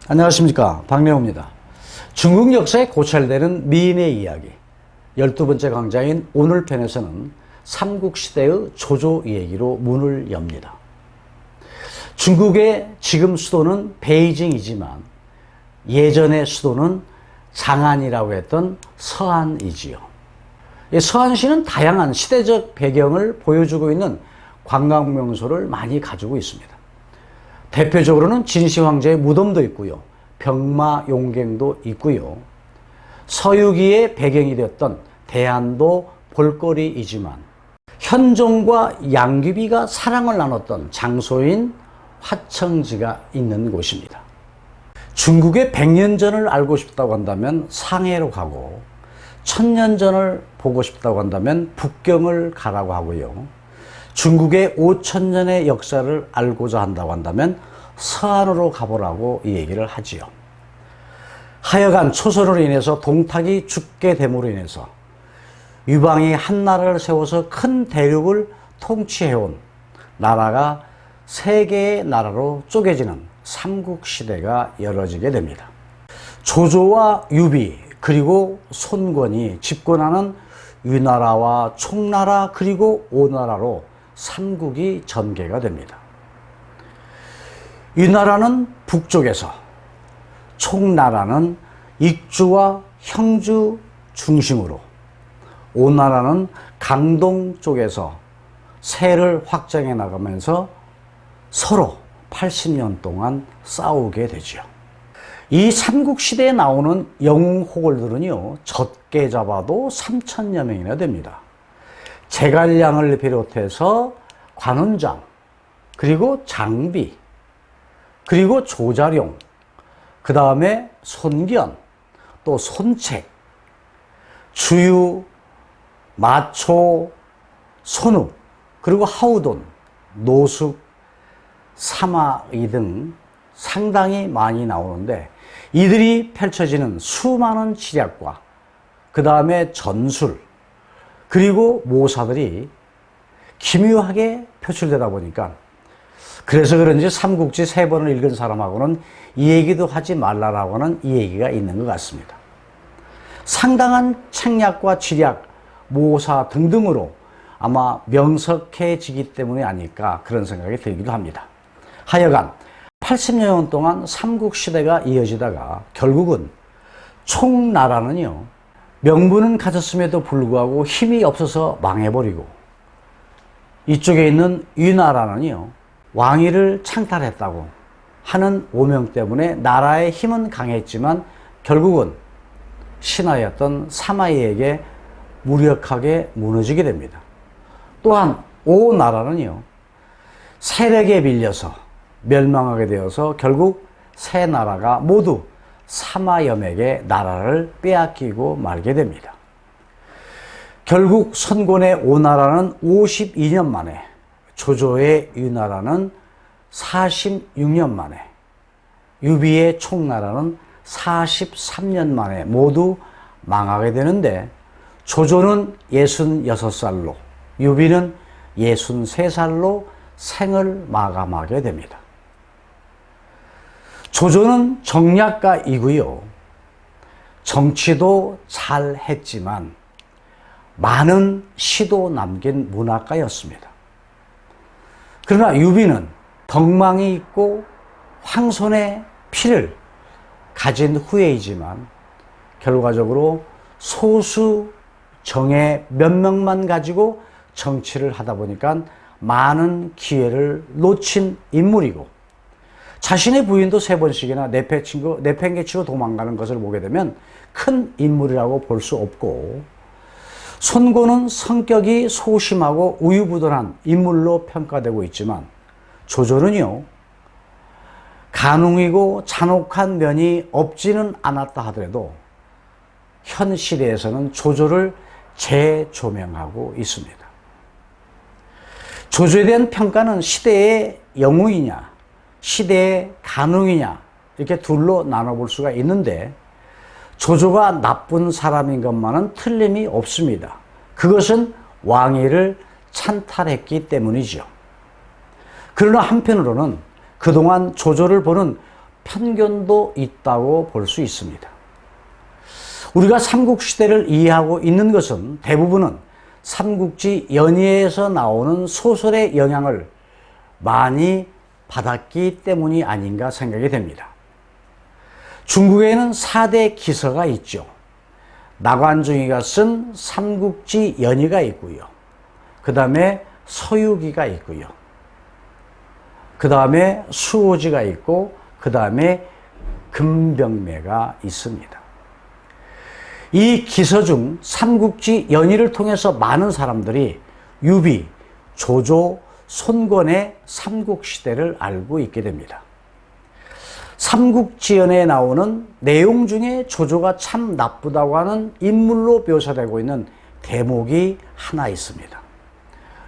안녕하십니까, 박래호입니다. 중국 역사에 고찰되는 미인의 이야기 12번째 강좌인 오늘 편에서는 삼국시대의 조조 이야기로 문을 엽니다. 중국의 지금 수도는 베이징이지만 예전의 수도는 장안이라고 했던 서안이지요. 서안시는 다양한 시대적 배경을 보여주고 있는 관광명소를 많이 가지고 있습니다. 대표적으로는 진시황제의 무덤도 있고요. 병마용갱도 있고요. 서유기의 배경이 되었던 대안도 볼거리이지만 현종과 양귀비가 사랑을 나눴던 장소인 화청지가 있는 곳입니다. 중국의 100년 전을 알고 싶다고 한다면 상해로 가고 1000년 전을 보고 싶다고 한다면 북경을 가라고 하고요. 중국의 5000년의 역사를 알고자 한다고 한다면 서안으로 가보라고 이 얘기를 하지요. 하여간 초선으로 인해서 동탁이 죽게 됨으로 인해서 유방이 한 나라를 세워서 큰 대륙을 통치해온 나라가 세 개의 나라로 쪼개지는 삼국시대가 열어지게 됩니다. 조조와 유비 그리고 손권이 집권하는 위나라와 총나라 그리고 오나라로 삼국이 전개가 됩니다. 위나라는 북쪽에서, 총나라는 익주와 형주 중심으로, 오나라는 강동 쪽에서 세를 확장해 나가면서 서로 80년 동안 싸우게 되죠. 이 삼국시대에 나오는 영웅호걸들은요, 적게 잡아도 3000여 명이나 됩니다. 제갈량을 비롯해서 관운장, 그리고 장비, 그리고 조자룡, 그 다음에 손견, 또 손책, 주유, 마초, 손욱, 그리고 하우돈, 노숙, 사마이 등 상당히 많이 나오는데 이들이 펼쳐지는 수많은 지략과 그 다음에 전술 그리고 모사들이 기묘하게 표출되다 보니까 그래서 그런지 삼국지 3번을 읽은 사람하고는 이 얘기도 하지 말라라고는 이 얘기가 있는 것 같습니다. 상당한 책략과 지략, 모사 등등으로 아마 명석해지기 때문이 아닐까 그런 생각이 들기도 합니다. 하여간 80년 동안 삼국시대가 이어지다가 결국은 총나라는요, 명분은 가졌음에도 불구하고 힘이 없어서 망해버리고 이쪽에 있는 위나라는요, 왕위를 창탈했다고 하는 오명 때문에 나라의 힘은 강했지만 결국은 신하였던 사마이에게 무력하게 무너지게 됩니다. 또한 오나라는요, 세력에 밀려서 멸망하게 되어서 결국 세 나라가 모두 사마염에게 나라를 빼앗기고 말게 됩니다. 결국 손권의 오나라는 52년 만에, 조조의 위나라는 46년 만에, 유비의 총나라는 43년 만에 모두 망하게 되는데 조조는 66살로, 유비는 63살로 생을 마감하게 됩니다. 조조는 정략가이고요. 정치도 잘 했지만 많은 시도 남긴 문학가였습니다. 그러나 유비는 덕망이 있고 황손의 피를 가진 후예이지만 결과적으로 소수 정예 몇 명만 가지고 정치를 하다 보니까 많은 기회를 놓친 인물이고 자신의 부인도 3번씩이나 내팽개치고 도망가는 것을 보게 되면 큰 인물이라고 볼 수 없고 손권은 성격이 소심하고 우유부단한 인물로 평가되고 있지만 조조는요, 간웅이고 잔혹한 면이 없지는 않았다 하더라도 현 시대에서는 조조를 재조명하고 있습니다. 조조에 대한 평가는 시대의 영웅이냐 시대의 간웅이냐 이렇게 둘로 나눠볼 수가 있는데 조조가 나쁜 사람인 것만은 틀림이 없습니다. 그것은 왕위를 찬탈했기 때문이죠. 그러나 한편으로는 그동안 조조를 보는 편견도 있다고 볼 수 있습니다. 우리가 삼국시대를 이해하고 있는 것은 대부분은 삼국지 연의에서 나오는 소설의 영향을 많이 받았기 때문이 아닌가 생각이 됩니다. 중국에는 4대 기서가 있죠. 나관중이가 쓴 삼국지 연의가 있고요. 그 다음에 서유기가 있고요. 그 다음에 수호지가 있고 그 다음에 금병매가 있습니다. 이 기서 중 삼국지 연의를 통해서 많은 사람들이 유비, 조조, 손권의 삼국시대를 알고 있게 됩니다. 삼국지연에 나오는 내용 중에 조조가 참 나쁘다고 하는 인물로 묘사되고 있는 대목이 하나 있습니다.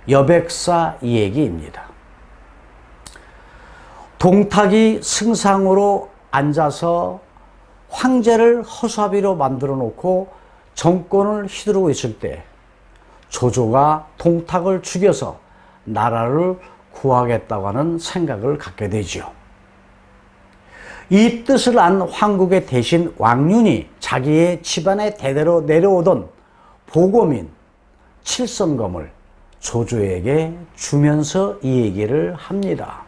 여백사 이야기입니다. 동탁이 승상으로 앉아서 황제를 허수아비로 만들어 놓고 정권을 휘두르고 있을 때 조조가 동탁을 죽여서 나라를 구하겠다고 하는 생각을 갖게 되지요. 이 뜻을 안 황국의 대신 왕륜이 자기의 집안에 대대로 내려오던 보검인 칠성검을 조조에게 주면서 이 얘기를 합니다.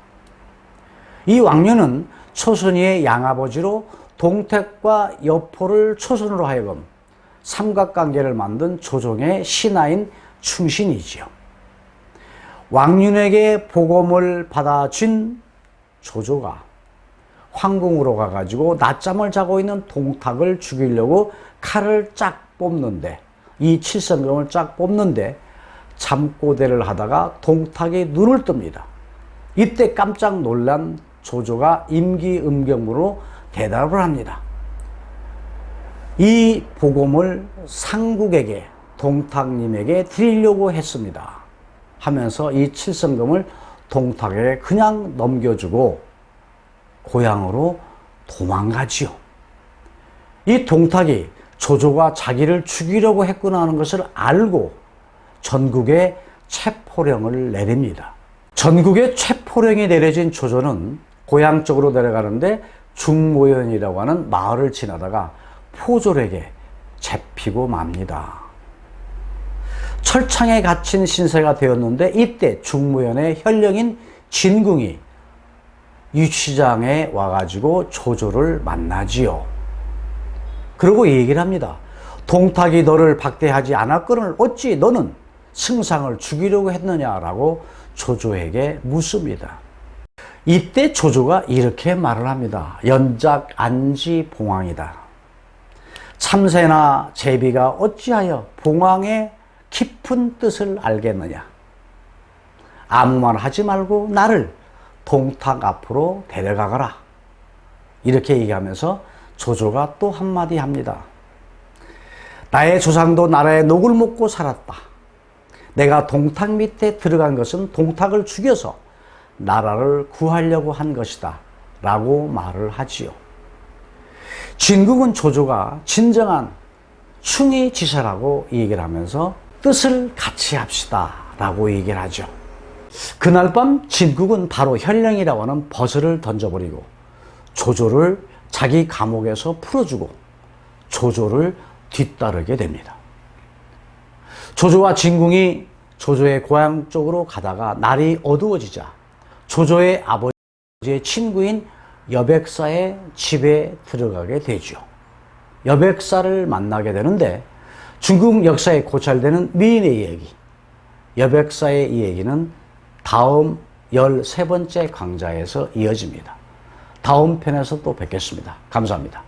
이 왕륜은 초선이의 양아버지로 동택과 여포를 초선으로 하여금 삼각관계를 만든 조정의 신하인 충신이지요. 왕륜에게 보검을 받아준 조조가 황궁으로 가가지고 낮잠을 자고 있는 동탁을 죽이려고 칼을 쫙 뽑는데, 이 칠성검을 쫙 뽑는데 잠꼬대를 하다가 동탁이 눈을 뜹니다. 이때 깜짝 놀란 조조가 임기응변으로 대답을 합니다. 이 보검을 상국에게, 동탁님에게 드리려고 했습니다 하면서 이 칠성검을 동탁에게 그냥 넘겨주고 고향으로 도망가지요. 이 동탁이 조조가 자기를 죽이려고 했구나 하는 것을 알고 전국에 체포령을 내립니다. 전국에 체포령이 내려진 조조는 고향 쪽으로 내려가는데 중모연이라고 하는 마을을 지나다가 포졸에게 잡히고 맙니다. 철창에 갇힌 신세가 되었는데 이때 중모연의 현령인 진궁이 유치장에 와가지고 조조를 만나지요. 그리고 얘기를 합니다. 동탁이 너를 박대하지 않았거늘 어찌 너는 승상을 죽이려고 했느냐라고 조조에게 묻습니다. 이때 조조가 이렇게 말을 합니다. 연작 안지 봉황이다. 참새나 제비가 어찌하여 봉황의 깊은 뜻을 알겠느냐. 아무 말 하지 말고 나를 동탁 앞으로 데려가거라. 이렇게 얘기하면서 조조가 또 한마디 합니다. 나의 조상도 나라의 녹을 먹고 살았다. 내가 동탁 밑에 들어간 것은 동탁을 죽여서 나라를 구하려고 한 것이다 라고 말을 하지요. 진국은 조조가 진정한 충의지사라고 얘기를 하면서 뜻을 같이 합시다 라고 얘기를 하죠. 그날 밤 진국은 바로 현령이라고 하는 버섯을 던져버리고 조조를 자기 감옥에서 풀어주고 조조를 뒤따르게 됩니다. 조조와 진궁이 조조의 고향 쪽으로 가다가 날이 어두워지자 조조의 아버지의 친구인 여백사의 집에 들어가게 되죠. 여백사를 만나게 되는데 중국 역사에 고찰되는 미인의 이야기, 여백사의 이야기는 다음 13번째 강좌에서 이어집니다. 다음 편에서 또 뵙겠습니다. 감사합니다.